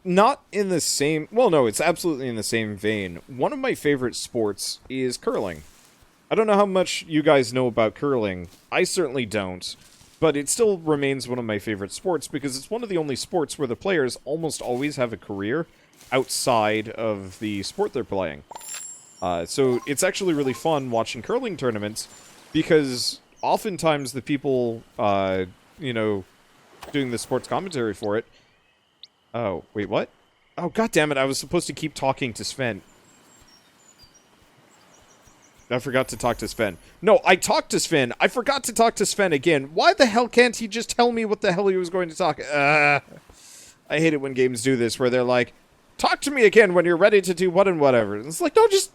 Not in the same... Well, no, it's absolutely in the same vein. One of my favorite sports is curling. I don't know how much you guys know about curling. I certainly don't. But it still remains one of my favorite sports because it's one of the only sports where the players almost always have a career outside of the sport they're playing. So it's actually really fun watching curling tournaments because oftentimes the people, doing the sports commentary for it... Oh, wait, what? Oh, goddammit, I was supposed to keep talking to Sven. I forgot to talk to Sven. No, I talked to Sven. I forgot to talk to Sven again. Why the hell can't he just tell me what the hell he was going to talk? I hate it when games do this, where they're like, talk to me again when you're ready to do what and whatever. And it's like, no, just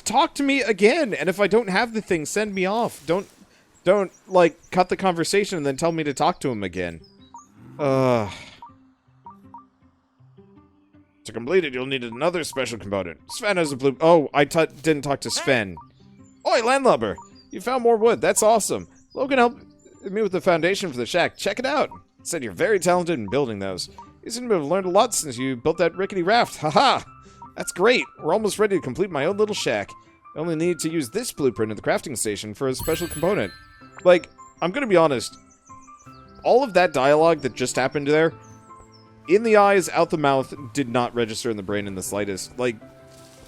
talk to me again. And if I don't have the thing, send me off. Don't, like, cut the conversation and then tell me to talk to him again. To complete it, you'll need another special component. Sven has a blue... Oh, I didn't talk to Sven. Oi, landlubber! You found more wood. That's awesome. Logan helped me with the foundation for the shack. Check it out. Said you're very talented in building those. You seem to have learned a lot since you built that rickety raft. Haha! That's great. We're almost ready to complete my own little shack. I only need to use this blueprint at the crafting station for a special component. Like, I'm gonna be honest. All of that dialogue that just happened there, in the eyes, out the mouth, did not register in the brain in the slightest. Like,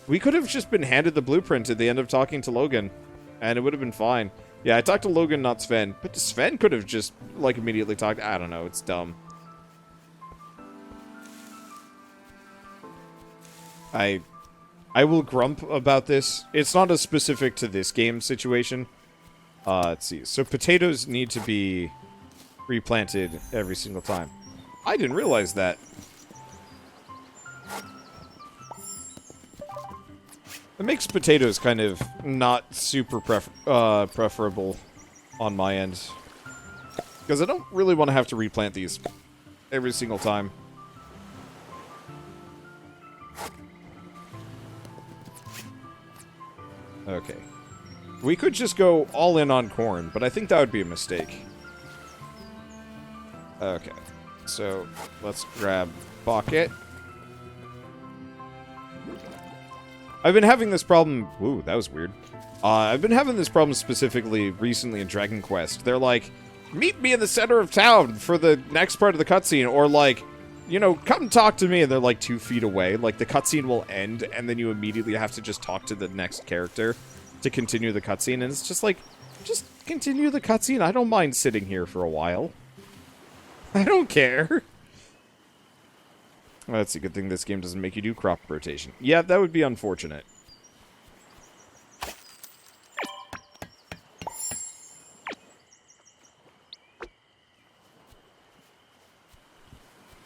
we could have just been handed the blueprint at the end of talking to Logan, and it would have been fine. Yeah, I talked to Logan, not Sven. But Sven could have just, like, immediately talked. I don't know, it's dumb. I will grump about this. It's not as specific to this game situation. Let's see. So potatoes need to be replanted every single time. I didn't realize that. It makes potatoes kind of not super preferable on my end. Because I don't really want to have to replant these every single time. Okay. We could just go all in on corn, but I think that would be a mistake. Okay. So, let's grab bucket. I've been having this problem... Ooh, that was weird. I've been having this problem specifically recently in Dragon Quest. They're like, meet me in the center of town for the next part of the cutscene, or like, you know, come talk to me, and they're like 2 feet away. Like, the cutscene will end, and then you immediately have to just talk to the next character to continue the cutscene, and it's just like, just continue the cutscene. I don't mind sitting here for a while. I don't care. Well, that's a good thing this game doesn't make you do crop rotation. Yeah, that would be unfortunate.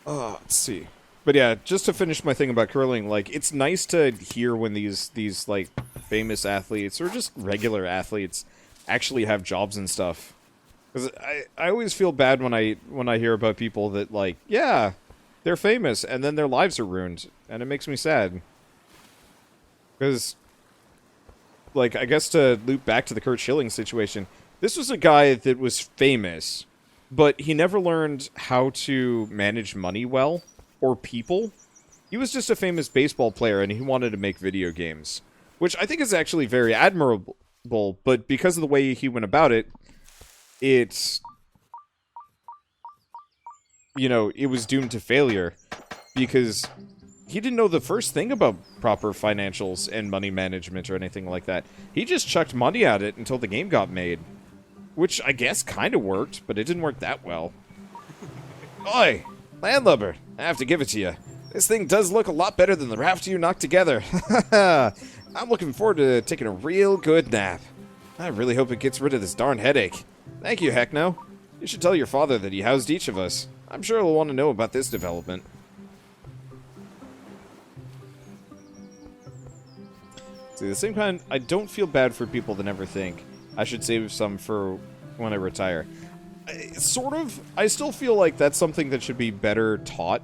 Oh, let's see. But yeah, just to finish my thing about curling, like, it's nice to hear when these like, famous athletes, or just regular athletes, actually have jobs and stuff. Because I always feel bad when I hear about people that, like, yeah, they're famous, and then their lives are ruined, and it makes me sad. Because, like, I guess to loop back to the Kurt Schilling situation, this was a guy that was famous, but he never learned how to manage money well, or people. He was just a famous baseball player, and he wanted to make video games. Which I think is actually very admirable, but because of the way he went about it, it's, you know, it was doomed to failure because he didn't know the first thing about proper financials and money management or anything like that. He just chucked money at it until the game got made, which I guess kind of worked, but it didn't work that well. Oi, landlubber, I have to give it to you. This thing does look a lot better than the raft you knocked together. I'm looking forward to taking a real good nap. I really hope it gets rid of this darn headache. Thank you, Heckno. You should tell your father that he housed each of us. I'm sure he'll want to know about this development. See, the same kind, I don't feel bad for people that never think I should save some for when I retire. I still feel like that's something that should be better taught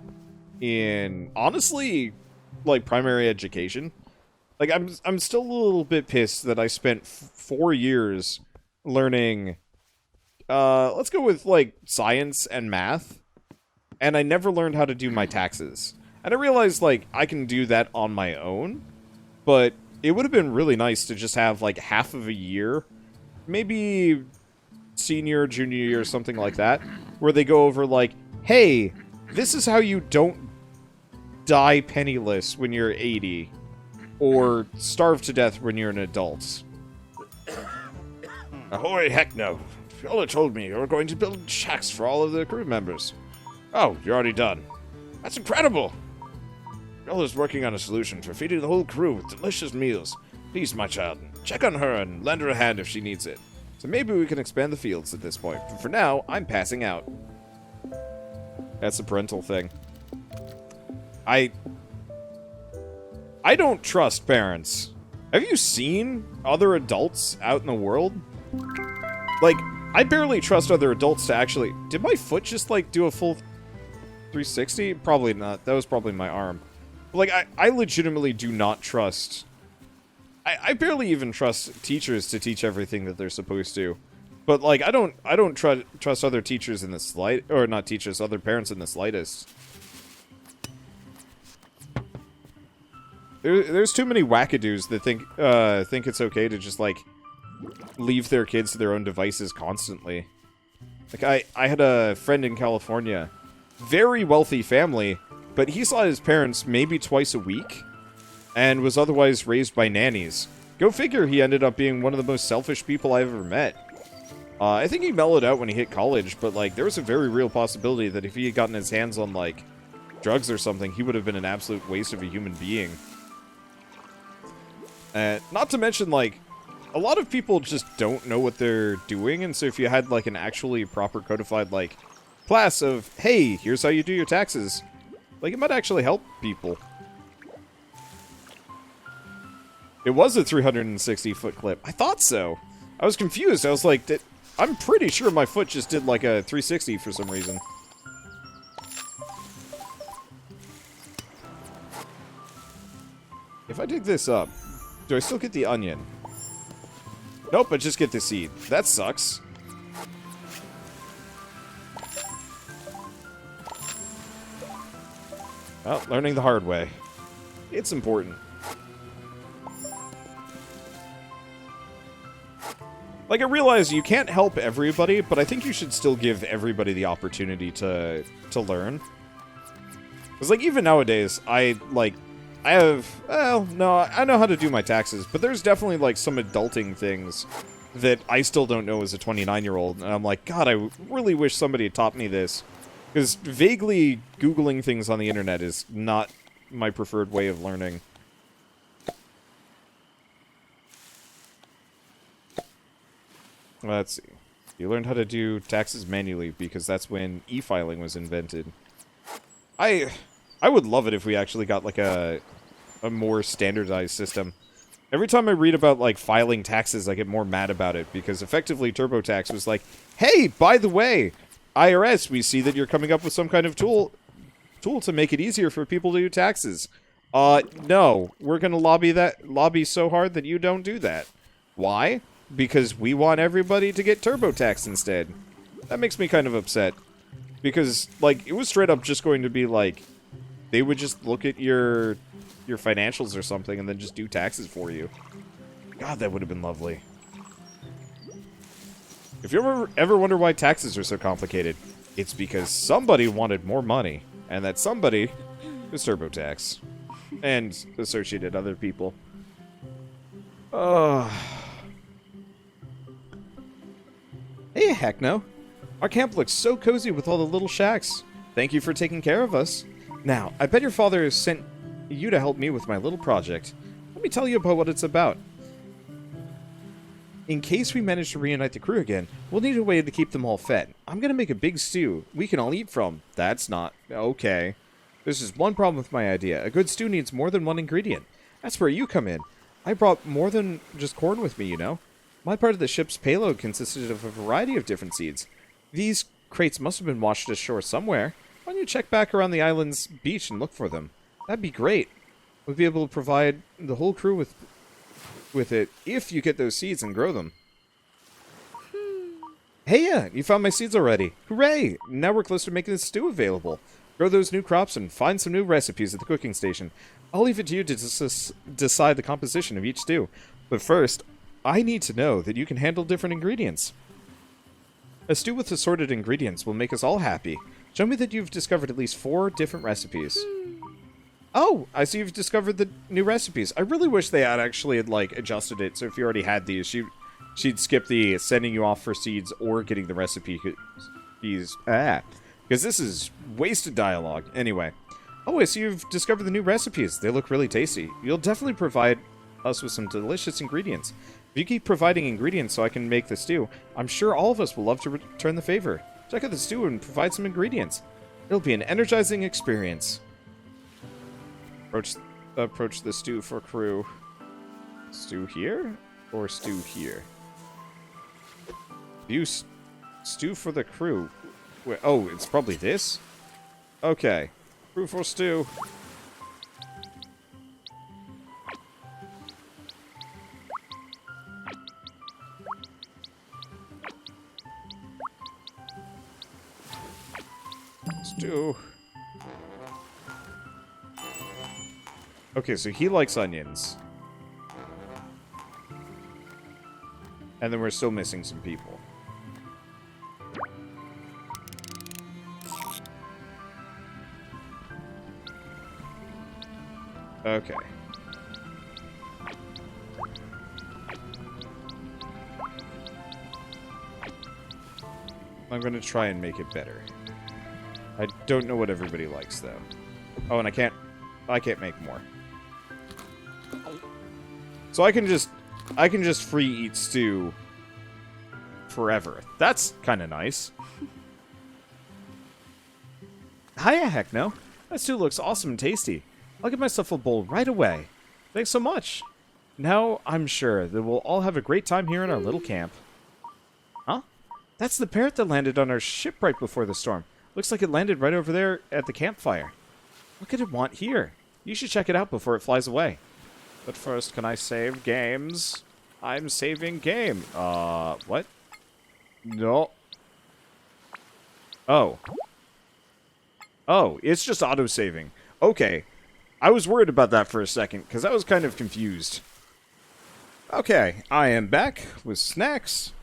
in, honestly, like, primary education. Like, I'm still a little bit pissed that I spent 4 years learning, let's go with, like, science and math. and I never learned how to do my taxes. And I realized, like, I can do that on my own, but it would have been really nice to just have, like, half of a year, maybe senior, junior year, something like that, where they go over, like, hey, this is how you don't die penniless when you're 80, or starve to death when you're an adult. Ahoy, heck no. Fiola told me you were going to build shacks for all of the crew members. Oh, you're already done. That's incredible! Fiola's working on a solution for feeding the whole crew with delicious meals. Please, my child, check on her and lend her a hand if she needs it. So maybe we can expand the fields at this point. But for now, I'm passing out. That's a parental thing. I don't trust parents. Have you seen other adults out in the world? Like, I barely trust other adults to actually... Did my foot just, like, do a full 360? Probably not. That was probably my arm. But, like, I legitimately do not trust... I barely even trust teachers to teach everything that they're supposed to. But, like, I don't trust other teachers in the slight... Or not teachers, other parents in the slightest. There's too many wackadoos that think it's okay to just, like, leave their kids to their own devices constantly. Like, I had a friend in California, very wealthy family, but he saw his parents maybe twice a week, and was otherwise raised by nannies. Go figure, he ended up being one of the most selfish people I've ever met. I think he mellowed out when he hit college, but, like, there was a very real possibility that if he had gotten his hands on, like, drugs or something, he would have been an absolute waste of a human being. Not to mention, like, a lot of people just don't know what they're doing, and so if you had, like, an actually proper codified, like, class of, hey, here's how you do your taxes, like, it might actually help people. It was a 360-foot clip. I thought so. I was confused. I was like, I'm pretty sure my foot just did, like, a 360 for some reason. If I dig this up... Do I still get the onion? Nope, I just get the seed. That sucks. Well, learning the hard way. It's important. Like, I realize you can't help everybody, but I think you should still give everybody the opportunity to learn. Because, like, even nowadays, I know how to do my taxes, but there's definitely, like, some adulting things that I still don't know as a 29-year-old, and I'm like, God, I really wish somebody had taught me this, because vaguely Googling things on the internet is not my preferred way of learning. Let's see. You learned how to do taxes manually, because that's when e-filing was invented. I would love it if we actually got, like, a more standardized system. Every time I read about, like, filing taxes, I get more mad about it, because effectively TurboTax was like, hey, by the way, IRS, we see that you're coming up with some kind of tool to make it easier for people to do taxes. No, we're gonna lobby so hard that you don't do that. Why? Because we want everybody to get TurboTax instead. That makes me kind of upset. Because, like, it was straight up just going to be, like, they would just look at your financials or something and then just do taxes for you. God, that would have been lovely. If you ever wonder why taxes are so complicated, it's because somebody wanted more money, and that somebody was TurboTax. And associated other people. Hey, heck no. Our camp looks so cozy with all the little shacks. Thank you for taking care of us. Now, I bet your father has sent you to help me with my little project. Let me tell you about what it's about. In case we manage to reunite the crew again, we'll need a way to keep them all fed. I'm gonna make a big stew we can all eat from. That's not... okay. There's just one problem with my idea. A good stew needs more than one ingredient. That's where you come in. I brought more than just corn with me, you know. My part of the ship's payload consisted of a variety of different seeds. These crates must have been washed ashore somewhere. Why don't you check back around the island's beach and look for them? That'd be great. We'll be able to provide the whole crew with it if you get those seeds and grow them. Hey, yeah, you found my seeds already. Hooray! Now we're close to making the stew available. Grow those new crops and find some new recipes at the cooking station. I'll leave it to you to decide the composition of each stew. But first, I need to know that you can handle different ingredients. A stew with assorted ingredients will make us all happy. Show me that you've discovered at least 4 different recipes. Oh, I see you've discovered the new recipes. I really wish they had actually like adjusted it, so if you already had these, she'd skip the sending you off for seeds or getting the recipe. Because this is wasted dialogue. Anyway. Oh, I see you've discovered the new recipes. They look really tasty. You'll definitely provide us with some delicious ingredients. If you keep providing ingredients so I can make the stew, I'm sure all of us will love to return the favor. Check out the stew and provide some ingredients. It'll be an energizing experience. Approach the stew for crew. Stew here? Or stew here? View stew for the crew. Wait, oh, it's probably this? Okay. Crew for stew. Stew. Okay, so he likes onions. And then we're still missing some people. Okay. I'm gonna try and make it better. I don't know what everybody likes, though. Oh, and I can't make more. So I can just free eat stew forever. That's kind of nice. Hiya, heck no. That stew looks awesome and tasty. I'll get myself a bowl right away. Thanks so much. Now I'm sure that we'll all have a great time here in our little camp. Huh? That's the parrot that landed on our ship right before the storm. Looks like it landed right over there at the campfire. What could it want here? You should check it out before it flies away. But first, can I save games? I'm saving game. What? No. Oh. Oh, it's just auto-saving. Okay. I was worried about that for a second, because I was kind of confused. Okay, I am back with snacks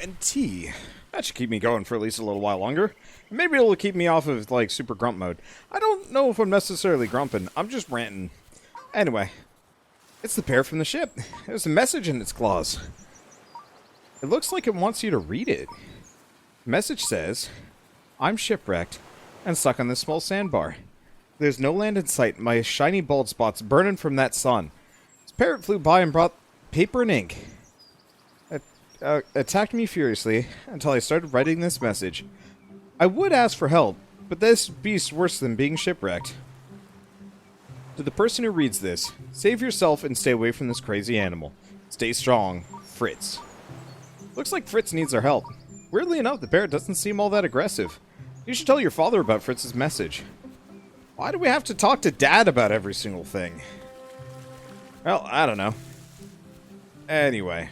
and tea. That should keep me going for at least a little while longer. Maybe it'll keep me off of, like, super grump mode. I don't know if I'm necessarily grumping. I'm just ranting. Anyway, it's the parrot from the ship. There's a message in its claws. It looks like it wants you to read it. The message says, I'm shipwrecked and stuck on this small sandbar. There's no land in sight. My shiny bald spot's burning from that sun. This parrot flew by and brought paper and ink. It attacked me furiously until I started writing this message. I would ask for help, but this beast's worse than being shipwrecked. To the person who reads this, save yourself and stay away from this crazy animal. Stay strong, Fritz. Looks like Fritz needs our help. Weirdly enough, the parrot doesn't seem all that aggressive. You should tell your father about Fritz's message. Why do we have to talk to Dad about every single thing? Well, I don't know. Anyway.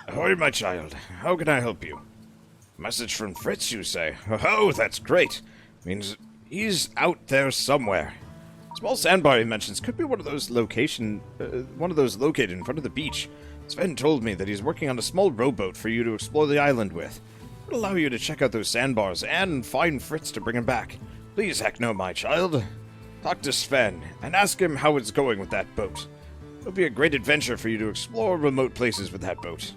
Ahoy, my child. How can I help you? Message from Fritz, you say? Oh, that's great. Means he's out there somewhere. Small sandbar he mentions could be one of those located in front of the beach. Sven told me that he's working on a small rowboat for you to explore the island with. It'll allow you to check out those sandbars and find Fritz to bring him back. Please, heck no, my child. Talk to Sven and ask him how it's going with that boat. It'll be a great adventure for you to explore remote places with that boat.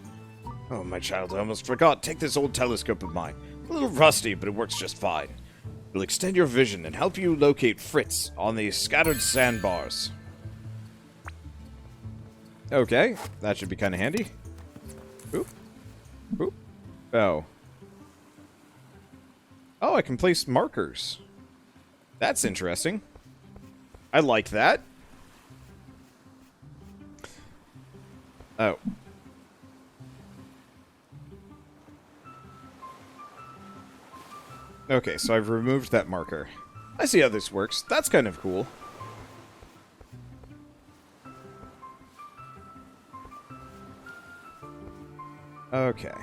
Oh, my child, I almost forgot. Take this old telescope of mine. A little rusty, but it works just fine. It'll extend your vision and help you locate Fritz on the scattered sandbars. Okay, that should be kind of handy. Oop. Oop. Oh. Oh, I can place markers. That's interesting. I like that. Oh. Okay, so I've removed that marker. I see how this works. That's kind of cool. Okay.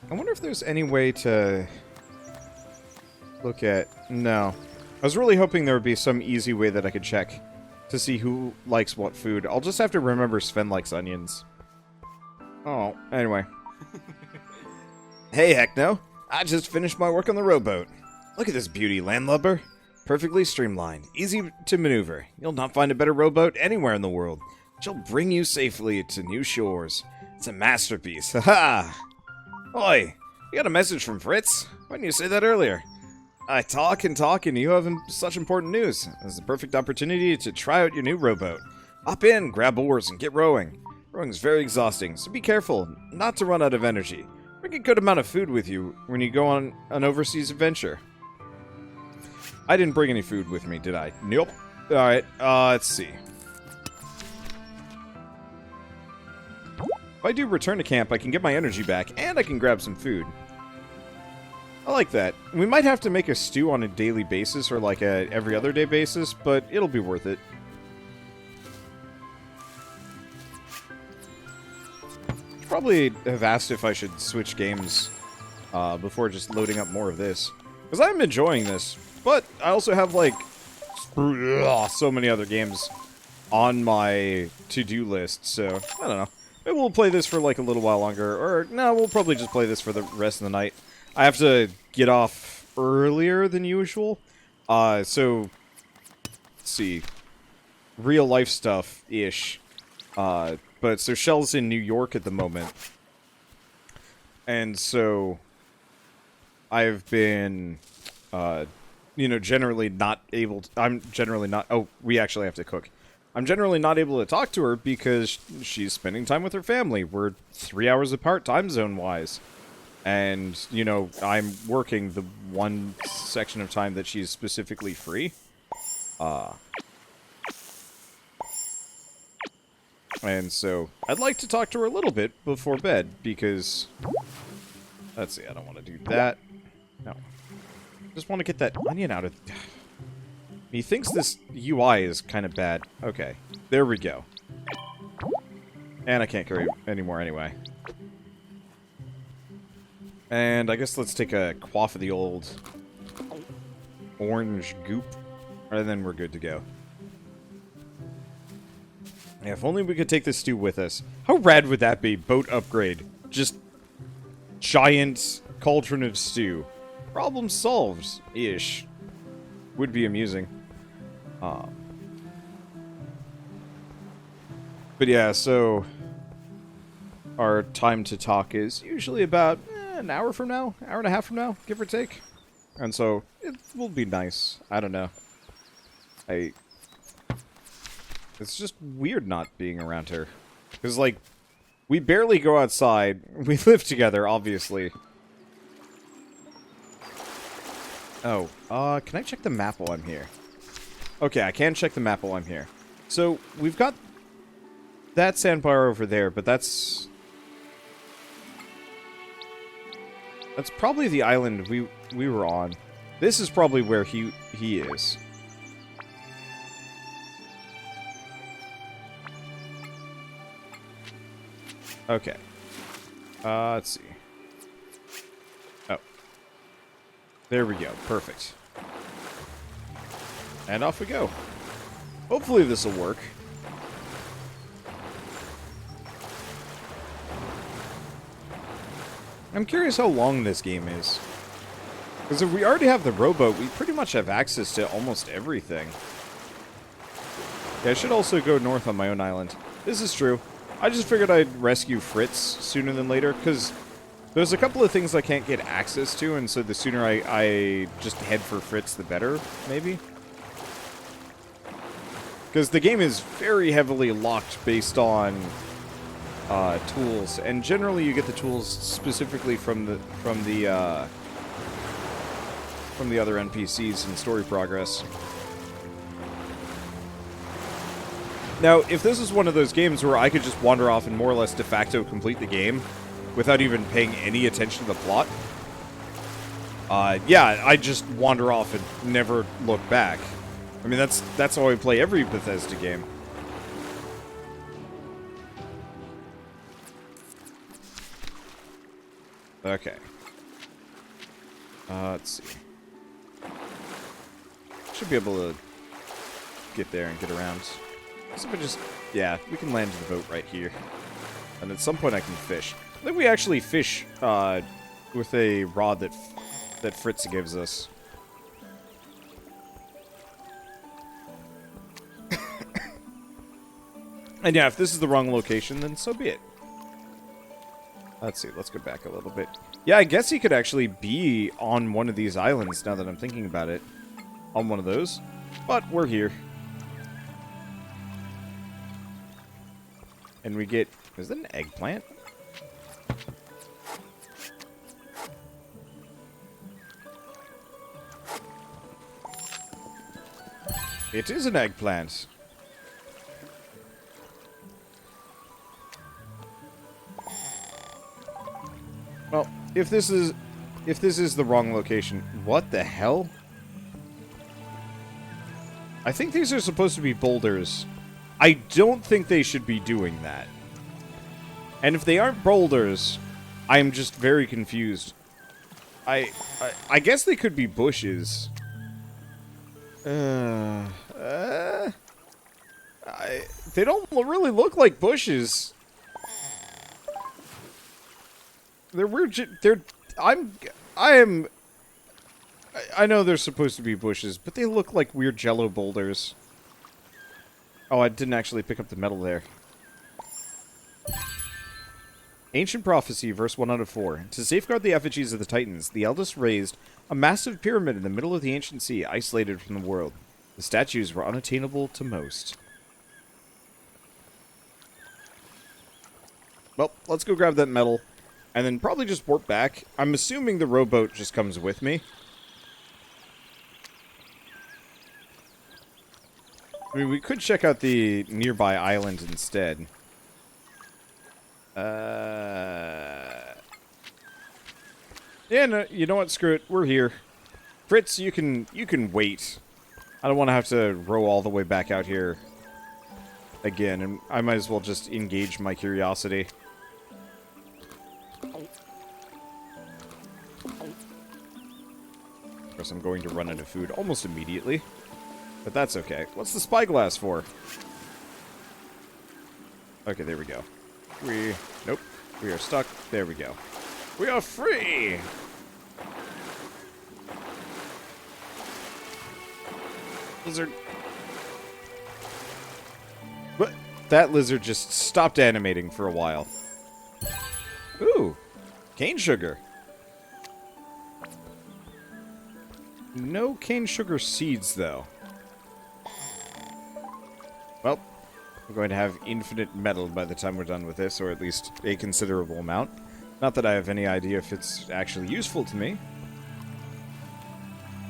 I wonder if there's any way to look at... No. I was really hoping there would be some easy way that I could check to see who likes what food. I'll just have to remember Sven likes onions. Oh, anyway. Hey, Heckno. I just finished my work on the rowboat. Look at this beauty, landlubber. Perfectly streamlined, easy to maneuver. You'll not find a better rowboat anywhere in the world. She'll bring you safely to new shores. It's a masterpiece. Ha-ha! Oi, you got a message from Fritz? Why didn't you say that earlier? I talk, and you have such important news. It's the perfect opportunity to try out your new rowboat. Hop in, grab oars, and get rowing. Rowing's very exhausting, so be careful not to run out of energy. Bring a good amount of food with you when you go on an overseas adventure. I didn't bring any food with me, did I? Nope. Alright, let's see. If I do return to camp, I can get my energy back, and I can grab some food. I like that. We might have to make a stew on a daily basis, or like a every other day basis, but it'll be worth it. Probably have asked if I should switch games before just loading up more of this. Because I'm enjoying this, but I also have, like, so many other games on my to-do list, so, I don't know. Maybe we'll play this for, like, a little while longer, or, no, we'll probably just play this for the rest of the night. I have to get off earlier than usual, so, let's see, real-life stuff-ish, but so Shell's in New York at the moment, and so I've been, you know, generally not able to, I'm generally not, oh, we actually have to cook. I'm generally not able to talk to her because she's spending time with her family. We're 3 hours apart time zone-wise. And, you know, I'm working the one section of time that she's specifically free. And so, I'd like to talk to her a little bit before bed, because... Let's see, I don't want to do that. No. Just want to get that onion out of... He thinks this UI is kind of bad. Okay, there we go. And I can't carry anymore anyway. And I guess let's take a quaff of the old orange goop, and then we're good to go. Yeah, if only we could take this stew with us. How rad would that be? Boat upgrade. Just giant cauldron of stew. Problem solved, ish. Would be amusing. But yeah, so our time to talk is usually about an hour from now, hour and a half from now, give or take. And so it will be nice. I don't know. It's just weird not being around her. Because, like, we barely go outside. We live together, obviously. Oh, can I check the map while I'm here? Okay, I can check the map while I'm here. So, we've got that sandbar over there, but that's probably the island we were on. This is probably where he is. Okay. Let's see. Oh. There we go. Perfect. And off we go. Hopefully this will work. I'm curious how long this game is. Because if we already have the rowboat, we pretty much have access to almost everything. Yeah, I should also go north on my own island. This is true. I just figured I'd rescue Fritz sooner than later, because there's a couple of things I can't get access to, and so the sooner I just head for Fritz, the better, maybe. Because the game is very heavily locked based on tools, and generally you get the tools specifically from the other NPCs in story progress. Now, if this is one of those games where I could just wander off and more or less de facto complete the game without even paying any attention to the plot, yeah, I just wander off and never look back. I mean, that's how I play every Bethesda game. Okay. Let's see. Should be able to get there and get around. So if I just... Yeah, we can land the boat right here. And at some point I can fish. I think we actually fish with a rod that Fritz gives us. And yeah, if this is the wrong location, then so be it. Let's see, let's go back a little bit. Yeah, I guess he could actually be on one of these islands now that I'm thinking about it. On one of those. But we're here. And we get... Is that an eggplant? It is an eggplant. Well, if this is the wrong location, what the hell? I think these are supposed to be boulders. I don't think they should be doing that. And if they aren't boulders, I'm just very confused. I guess they could be bushes. They don't really look like bushes. They're weird. I know they're supposed to be bushes, but they look like weird jello boulders. Oh, I didn't actually pick up the metal there. Ancient Prophecy, verse 1 out of 4. To safeguard the effigies of the Titans, the eldest raised a massive pyramid in the middle of the ancient sea, isolated from the world. The statues were unattainable to most. Well, let's go grab that metal, and then probably just warp back. I'm assuming the rowboat just comes with me. I mean, we could check out the nearby island instead. Yeah, no, you know what? Screw it. We're here. Fritz, you can wait. I don't want to have to row all the way back out here again, and I might as well just engage my curiosity. Of course, I'm going to run out of food almost immediately. But that's okay. What's the spyglass for? Okay, there we go. Nope. We are stuck. There we go. We are free! Lizard. But that lizard just stopped animating for a while. Ooh. Cane sugar. No cane sugar seeds, though. Well, we're going to have infinite metal by the time we're done with this, or at least a considerable amount. Not that I have any idea if it's actually useful to me.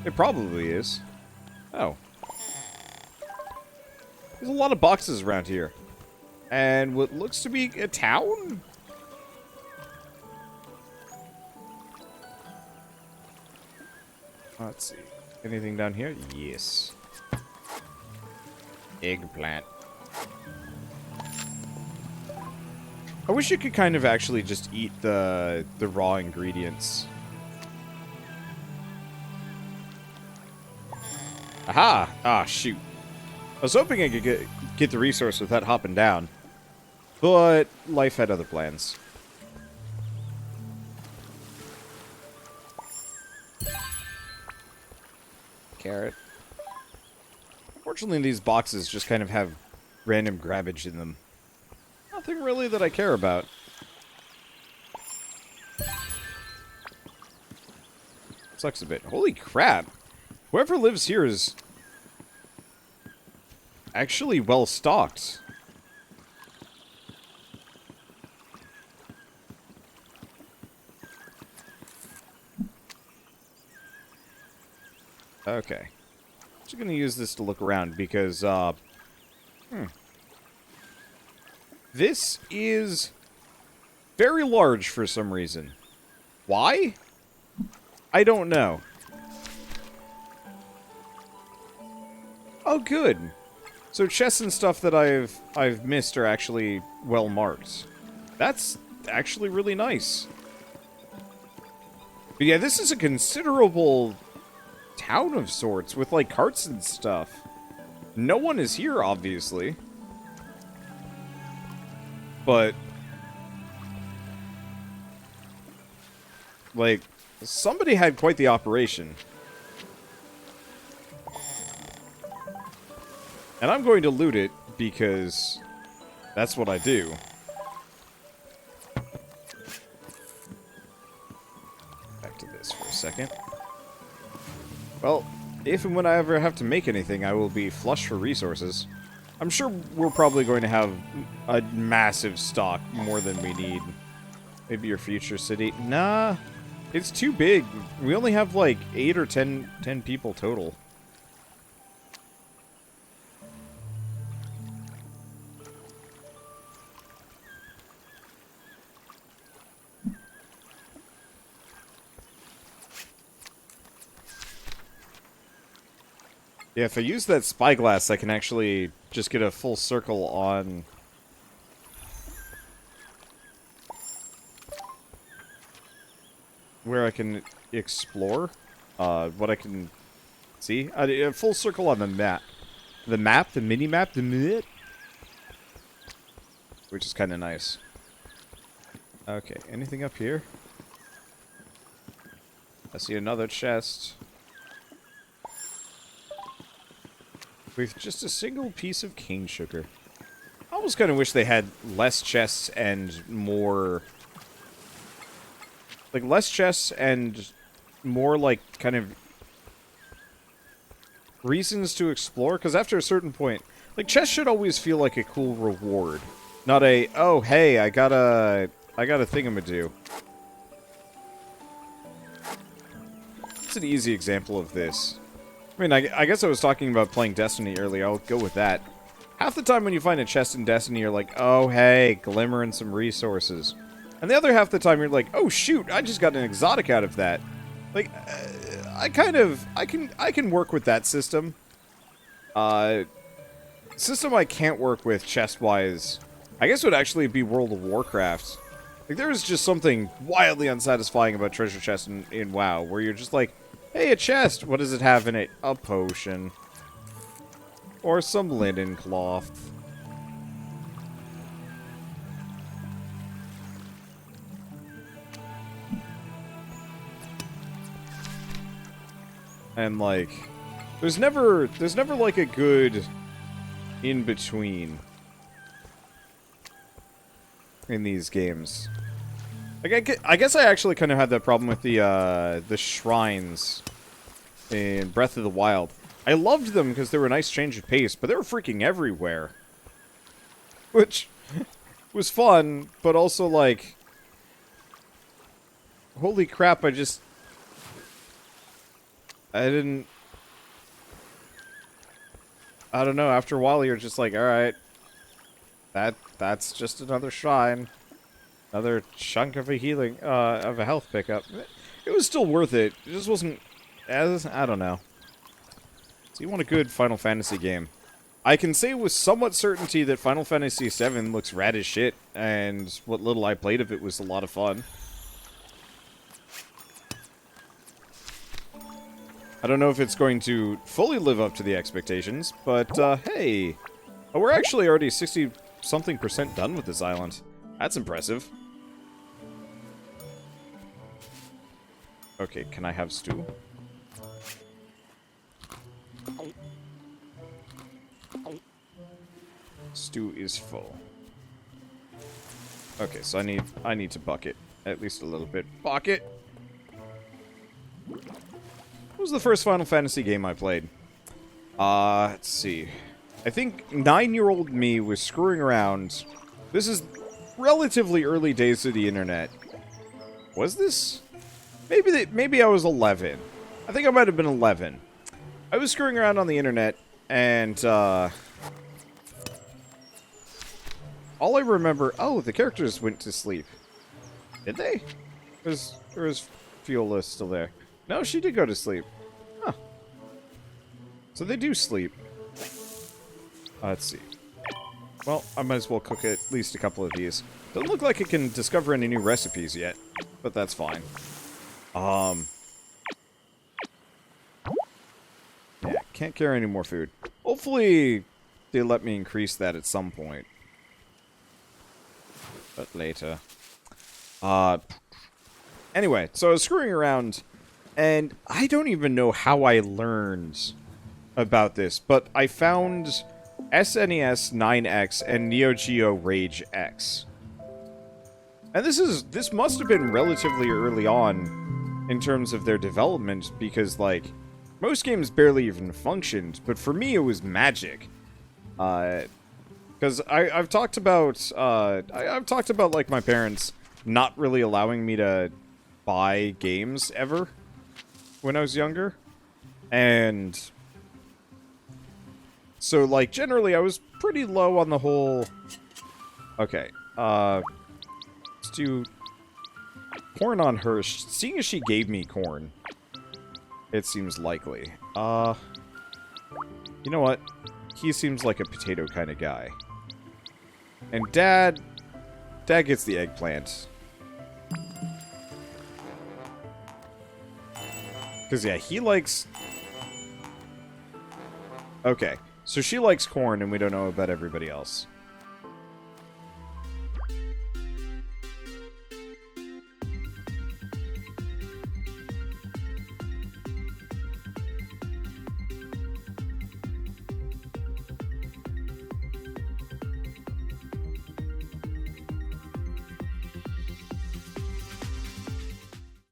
It probably is. Oh. There's a lot of boxes around here. And what looks to be a town? Let's see. Anything down here? Yes. Eggplant. I wish you could kind of actually just eat the raw ingredients. Aha! Ah, shoot. I was hoping I could get the resource without hopping down. But life had other plans. Carrot. Fortunately, these boxes just kind of have random grabbage in them. Nothing really that I care about. Sucks a bit. Holy crap! Whoever lives here is actually well stocked. Okay. Just gonna use this to look around because, this is very large for some reason. Why? I don't know. Oh, good. So chests and stuff that I've missed are actually well marked. That's actually really nice. But yeah, this is a considerable town of sorts with, like, carts and stuff. No one is here, obviously. But, like, somebody had quite the operation. And I'm going to loot it because that's what I do. Back to this for a second. Well, if and when I ever have to make anything, I will be flush for resources. I'm sure we're probably going to have a massive stock, more than we need. Maybe your future city. Nah, it's too big. We only have like 8 or 10 people total. Yeah, if I use that spyglass, I can actually just get a full circle on... where I can explore. What I can see. A full circle on the map. The map, the mini-map, which is kind of nice. Okay, anything up here? I see another chest. With just a single piece of cane sugar. I almost kind of wish they had less chests and more... like, less chests and more, like, kind of... reasons to explore. Because after a certain point... like, chests should always feel like a cool reward. Not a, oh, hey, I got a thingamadoo. It's an easy example of this. I mean, I guess I was talking about playing Destiny earlier. I'll go with that. Half the time when you find a chest in Destiny, you're like, oh, hey, glimmer and some resources. And the other half the time, you're like, oh, shoot, I just got an exotic out of that. Like, I can work with that system. System I can't work with chest-wise, I guess would actually be World of Warcraft. Like, there is just something wildly unsatisfying about treasure chests in WoW, where you're just like, hey, a chest! What does it have in it? A potion. Or some linen cloth. And, like, there's never like, a good in-between in these games. Like, I guess I actually kind of had that problem with the shrines in Breath of the Wild. I loved them because they were a nice change of pace, but they were freaking everywhere. Which was fun, but also, like... holy crap, I don't know, after a while you're just like, alright. That's just another shrine. Another chunk of a healing, of a health pickup. It was still worth it. It just wasn't as, I don't know. So you want a good Final Fantasy game. I can say with somewhat certainty that Final Fantasy VII looks rad as shit, and what little I played of it was a lot of fun. I don't know if it's going to fully live up to the expectations, but, hey. Oh, we're actually already 60-something% done with this island. That's impressive. Okay, can I have stew? Stew is full. Okay, so I need to bucket at least a little bit. Bucket. What was the first Final Fantasy game I played? Let's see. I think 9-year-old me was screwing around. This is relatively early days of the internet. Was this? Maybe I was 11. I think I might have been 11. I was screwing around on the internet, and, all I remember... oh, the characters went to sleep. Did they? Or is Fiola still there? No, she did go to sleep. Huh. So they do sleep. Let's see. Well, I might as well cook at least a couple of these. Doesn't look like it can discover any new recipes yet, but that's fine. Yeah, can't carry any more food. Hopefully, they let me increase that at some point. But later. Anyway, so I was screwing around, and I don't even know how I learned about this, but I found SNES 9X and Neo Geo Rage X. And this must have been relatively early on in terms of their development, because, like, most games barely even functioned, but for me it was magic. Because I've talked about, like, my parents not really allowing me to buy games ever when I was younger. And so, like, generally I was pretty low on the whole... Okay, let's do corn on her. Seeing as she gave me corn, it seems likely. You know what? He seems like a potato kind of guy. And Dad gets the eggplant. Because, yeah, he likes... Okay, so she likes corn, and we don't know about everybody else.